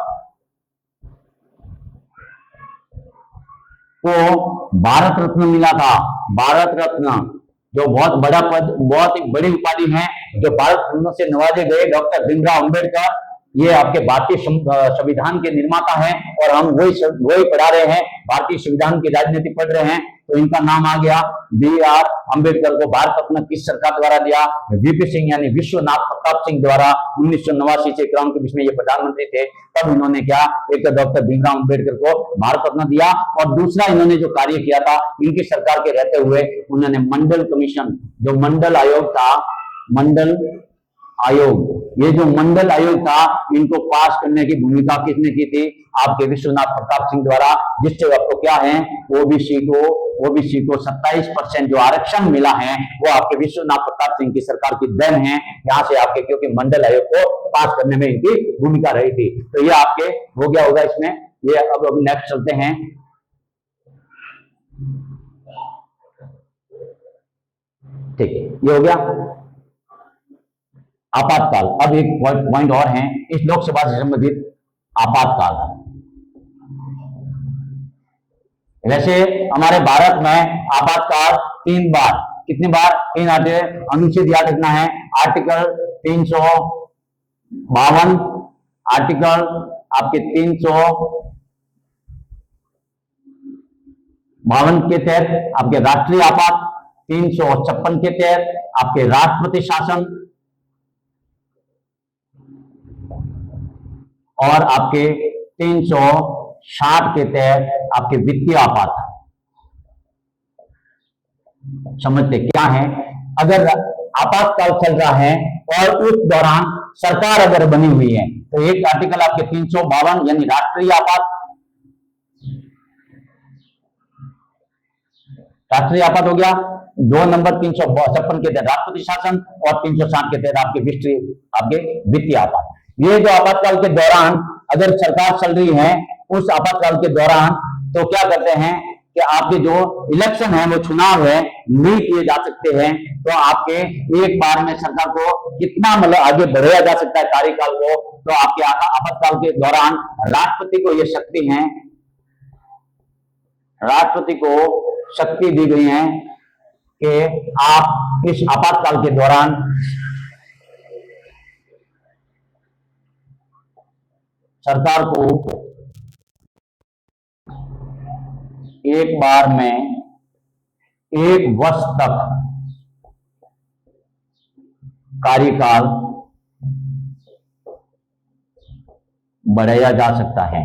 को भारत रत्न मिला था, भारत रत्न, जो बहुत बड़ा पद, बहुत ही बड़ी उपाधि है, जो भारत रत्न से नवाजे गए। डॉक्टर भीमराव अंबेडकर ये आपके भारतीय संविधान के निर्माता हैं, और हम वही पढ़ा रहे हैं, भारतीय संविधान की राजनीति पढ़ रहे हैं। तो इनका नाम आ गया। BR अंबेडकर को भारत रत्न किस सरकार द्वारा दिया, VP सिंह यानी विश्वनाथ प्रताप सिंह द्वारा 1989 से क्रांति के बीच में ये प्रधानमंत्री थे, तब इन्होंने क्या, एक डॉक्टर भीमराव अंबेडकर को भारत रत्न दिया। और दूसरा इन्होंने जो कार्य किया था, इनकी सरकार के रहते हुए उन्होंने मंडल कमीशन, जो मंडल आयोग था, मंडल आयोग, ये जो मंडल आयोग था, इनको पास करने की भूमिका किसने की थी? आपके विश्वनाथ प्रताप सिंह द्वारा, जिससे आपको क्या है, ओबीसी को 27% जो आरक्षण मिला है वो आपके विश्वनाथ प्रताप सिंह की सरकार की देन है। यहाँ से आपके, क्योंकि मंडल आयोग को पास करने में इनकी भूमिका रही थी। तो ये आपके हो गया होगा इसमें। ये अब नेक्स्ट चलते हैं। ठीक, ये हो गया आपातकाल। अब एक पॉइंट और है इस लोकसभा से संबंधित, आपातकाल। वैसे हमारे भारत में आपातकाल 3 बार, कितनी बार? 3 अनुच्छेद याद रखना है। आर्टिकल 352, आर्टिकल आपके 352 के तहत आपके राष्ट्रीय आपात, 356 के तहत आपके राष्ट्रपति शासन, और आपके 360 के तहत आपके वित्तीय आपात। समझते क्या है? अगर आपातकाल चल रहा है और उस दौरान सरकार अगर बनी हुई है तो एक आर्टिकल आपके 352 यानी राष्ट्रीय आपात, राष्ट्रीय आपात हो गया। 2 नंबर 356 के तहत राष्ट्रपति शासन और 360 के तहत आपके वित्तीय आपात। ये जो आपातकाल के दौरान अगर सरकार चल रही है, उस आपातकाल के दौरान तो क्या करते हैं कि आपके जो इलेक्शन है, वो चुनाव है, नहीं किए जा सकते हैं। तो आपके एक बार में सरकार को कितना मतलब आगे बढ़ाया जा सकता है कार्यकाल को, तो आपके आपातकाल के दौरान राष्ट्रपति को ये शक्ति है, राष्ट्रपति को शक्ति दी गई है कि आप इस आपातकाल के दौरान सरकार को एक बार में 1 वर्ष तक कार्यकाल बढ़ाया जा सकता है।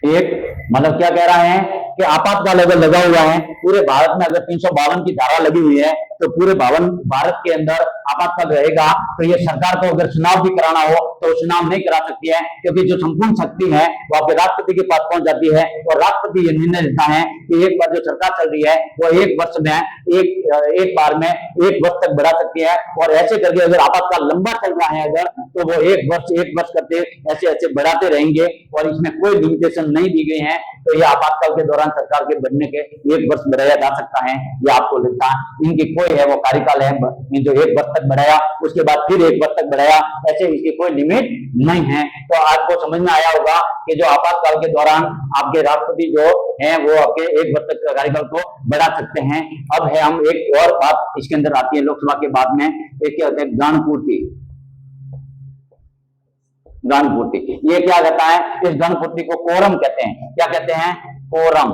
एक मतलब क्या कह रहा है कि आपातकाल अगर लगा हुआ है पूरे भारत में, अगर 352 की धारा लगी हुई है तो पूरे भारत के अंदर आपातकाल रहेगा। तो ये सरकार को अगर चुनाव भी कराना हो तो चुनाव नहीं करा सकती है, क्योंकि जो संपूर्ण शक्ति है वो आपके राष्ट्रपति के पास पहुंच जाती है और राष्ट्रपति ये निर्णय लेता है कि एक बार जो सरकार चल रही है वो 1 वर्ष में एक बार में 1 वर्ष तक बढ़ा सकती है। और ऐसे करके अगर आपातकाल लंबा चल रहा है अगर, तो वो 1 वर्ष करते ऐसे बढ़ाते रहेंगे और इसमें कोई लिमिटेशन नहीं दी गई है। तो ये आपातकाल के दौरान सरकार के बनने के 1 वर्ष बढ़ाया जा सकता है। ये आपको लगता है इनकी कोई है वो कार्यकाल है, जो 1 वर्ष तक बढ़ाया, उसके बाद फिर 1 वर्ष तक बढ़ाया, ऐसे इसकी कोई लिमिट नहीं है। तो आपको समझ में आया होगा कि जो आपातकाल के दौरान आपके राष्ट्रपति जो है वो आपके 1 वर्ष तक कार्यकाल को बढ़ा सकते हैं। अब है हम एक और बात इसके अंदर आती है लोकसभा के बाद में, एक क्या होता है गणपूर्ति। ये क्या कहता है? इस गणपूर्ति को कोरम कहते हैं। क्या कहते हैं? कोरम।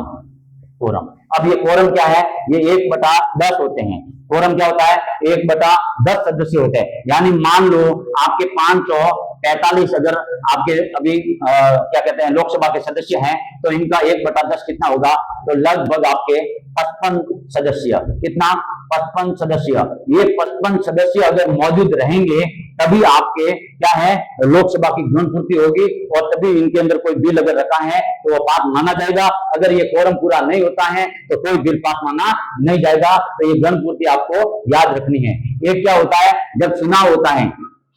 अब ये कोरम क्या है? ये 1/10 होते हैं। कोरम क्या होता है? 1/10 सदस्य होते हैं। यानी मान लो आपके 545 अगर आपके अभी क्या कहते हैं लोकसभा के सदस्य हैं, तो इनका 1/10 कितना होगा? तो लगभग आपके 55 सदस्य। कितना? 55 सदस्य। ये 55 सदस्य अगर मौजूद रहेंगे तभी आपके क्या है लोकसभा की गणपूर्ति होगी, और तभी इनके अंदर कोई बिल अगर रखा है तो वो पास माना जाएगा। अगर ये कोरम पूरा नहीं होता है तो कोई बिल पास माना नहीं जाएगा। तो ये गणपूर्ति आपको याद रखनी है। एक क्या होता है? जब चुनाव होता है,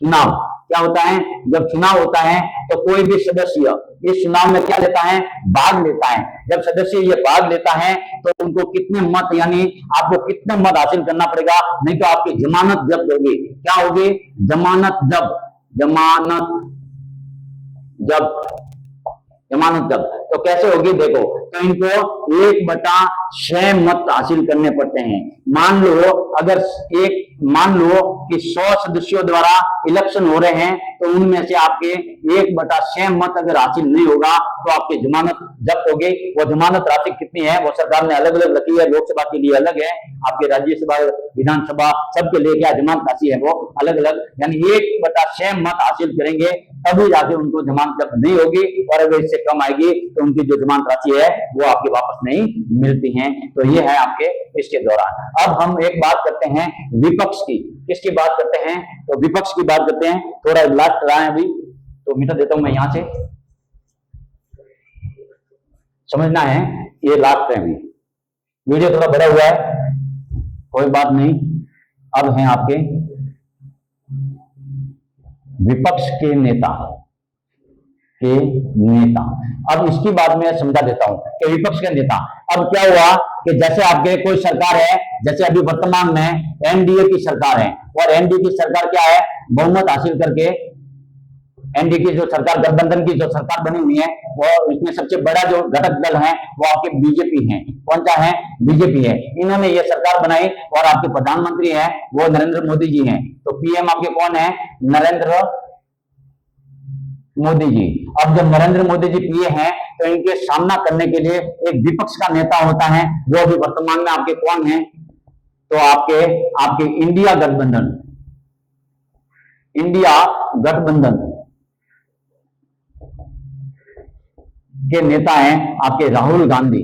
चुनाव क्या होता है? जब चुनाव होता है तो कोई भी सदस्य इस चुनाव में क्या लेता है? भाग लेता है। जब सदस्य ये भाग लेता है तो उनको कितने मत, यानी आपको कितने मत हासिल करना पड़ेगा, नहीं तो आपकी जमानत जब्त होगी। क्या होगी? जमानत जब्त। तो कैसे होगी देखो, तो इनको 1/6 मत हासिल करने पड़ते हैं। मान लो कि 100 सदस्यों द्वारा इलेक्शन हो रहे हैं, तो उनमें से आपके 1/6 मत अगर हासिल नहीं होगा तो आपकी जमानत जब्त होगी। वो जमानत राशि कितनी है वो सरकार ने अलग अलग रखी है, लोकसभा के लिए अलग है, आपके राज्यसभा विधानसभा सबके लिए क्या जमानत राशि है वो अलग अलग। यानी 1/6 मत हासिल करेंगे तभी जाके उनको जमानत जब्त नहीं होगी, और अगर इससे कम आएगी तो उनकी जो जमानत राशि है वो आपके वापस नहीं मिलती हैं। तो ये है आपके इसके दौरान। अब हम एक बात करते हैं विपक्ष की। किसकी बात करते हैं? तो विपक्ष की बात करते हैं। थोड़ा लास्ट रहा है अभी, तो मिटा देता हूं मैं यहां से, समझना है ये लास्ट है। अभी वीडियो थोड़ा बड़ा हुआ है, कोई बात नहीं। अब हैं आपके विपक्ष के नेता अब इसकी बात मैं समझा देता हूं कि विपक्ष के नेता। अब क्या हुआ कि जैसे आपके कोई सरकार है, जैसे अभी वर्तमान में एनडीए की सरकार है, और एनडीए की सरकार क्या है, बहुमत हासिल करके एनडीए की जो सरकार, गठबंधन की जो सरकार बनी हुई है, वो इसमें सबसे बड़ा जो घटक दल है वो आपके बीजेपी है। कौन सा है? बीजेपी है। इन्होंने ये सरकार बनाई और आपके प्रधानमंत्री है वो नरेंद्र मोदी जी हैं। तो पीएम आपके कौन है? नरेंद्र मोदी जी। अब जब नरेंद्र मोदी जी पीएम हैं तो इनके सामना करने के लिए एक विपक्ष का नेता होता है, वो भी वर्तमान में आपके कौन है? तो आपके इंडिया गठबंधन के नेता हैं आपके राहुल गांधी।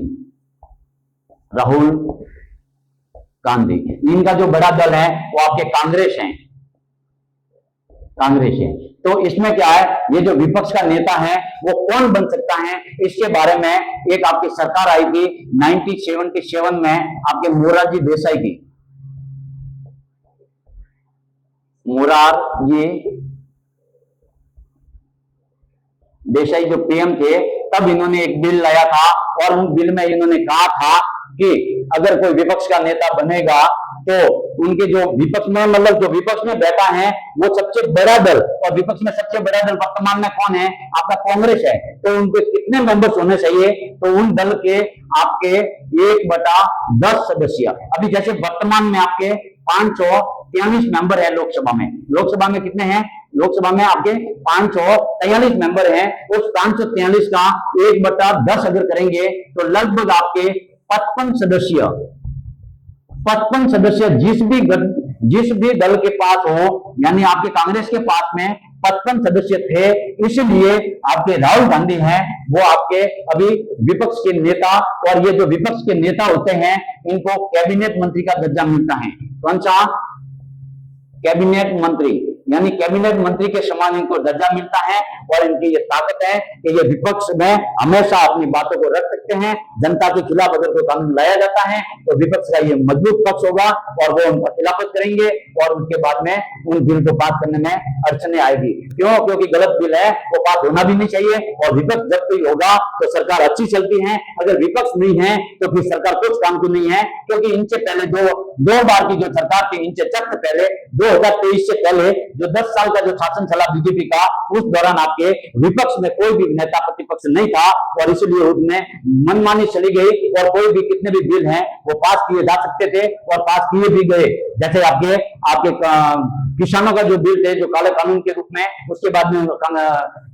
इनका जो बड़ा दल है वो आपके कांग्रेस है। तो इसमें क्या है, ये जो विपक्ष का नेता है वो कौन बन सकता है, इसके बारे में एक आपकी सरकार आई थी 1977 में आपके मोरारजी देसाई जो पीएम थे, तब इन्होंने एक बिल लाया था और उन बिल में इन्होंने कहा था कि अगर कोई विपक्ष का नेता बनेगा तो उनके जो विपक्ष में, मतलब जो विपक्ष में बैठा है वो सबसे बड़ा दल, और विपक्ष में सबसे बड़ा दल वर्तमान में कौन है? आपका कांग्रेस है। तो उनके कितने मेंबर्स होने चाहिए? तो उन दल के आपके 1/10 सदस्य। अभी जैसे वर्तमान में आपके 543 मेंबर है लोकसभा में कितने हैं? लोकसभा में आपके 543 मेंबर हैं। उस 543 का 1/10 अगर करेंगे तो लगभग आपके 55 सदस्य जिस भी दल के पास हो, यानी आपके कांग्रेस के पास में 55 सदस्य थे। इसलिए आपके राहुल गांधी हैं वो आपके अभी विपक्ष के नेता, और ये जो विपक्ष के नेता होते हैं इनको कैबिनेट मंत्री का दर्जा मिलता है। कौन सा? कैबिनेट मंत्री, यानी कैबिनेट मंत्री के समान इनको दर्जा मिलता है। और इनकी ये ताकत है कि ये विपक्ष में हमेशा अपनी बातों को रख सकते हैं। जनता के खिलाफ अगर कोई कानून लाया जाता है तो विपक्ष का ये मजबूत पक्ष होगा और वो उनका खिलाफत करेंगे, और उसके बाद में उन बिल को पास करने में अड़चने आएगी। क्यों? क्योंकि गलत बिल है, वो पास होना भी नहीं चाहिए। और विपक्ष जब कोई होगा तो सरकार अच्छी चलती है, अगर विपक्ष नहीं है तो फिर सरकार कुछ काम की नहीं है। क्योंकि इनसे पहले दो बार की जो सरकार थी, इनसे जस्ट पहले 2023 से पहले जो 10 साल का जो शासन चला बीजेपी का, उस दौरान आपके विपक्ष में कोई भी नेता प्रतिपक्ष नहीं था, और इसलिए उसमें मनमानी चली गई और कोई भी कितने भी बिल हैं वो पास किए जा सकते थे और पास किए भी गए। जैसे आपके किसानों का जो बिल थे, जो काले कानून के रूप में, उसके बाद में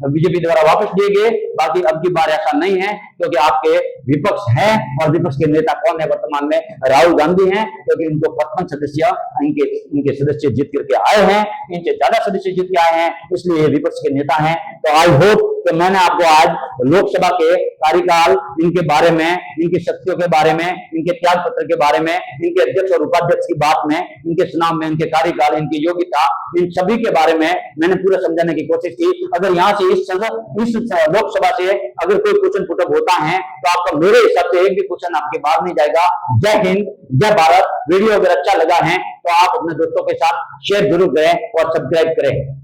बीजेपी द्वारा वापस लिए गए। बाकी अब की बार ऐसा नहीं है, क्योंकि आपके विपक्ष है, और विपक्ष के नेता कौन है वर्तमान में? राहुल गांधी हैं। क्योंकि इनको 55 सदस्य इनके सदस्य जीत करके आए हैं, इनसे ज्यादा सदस्य जीत के आए हैं, इसलिए विपक्ष के नेता हैं। तो आई होप कि मैंने आपको आज लोकसभा के कार्यकाल, इनके बारे में, इनकी शक्तियों के बारे में, इनके त्याग पत्र के बारे में, इनके अध्यक्ष और उपाध्यक्ष की बात में, इनके चुनाव में, इनके कार्यकाल, इनकी योग्यता, इन सभी के बारे में मैंने पूरा समझाने की कोशिश की। अगर यहाँ से इस लोकसभा से अगर कोई क्वेश्चन पुटअप होता है तो आपका मेरे हिसाब से एक भी क्वेश्चन आपके बाहर नहीं जाएगा। जय हिंद, जय भारत। वीडियो अगर अच्छा लगा है तो आप अपने दोस्तों के साथ शेयर जरूर करें और सब्सक्राइब करें।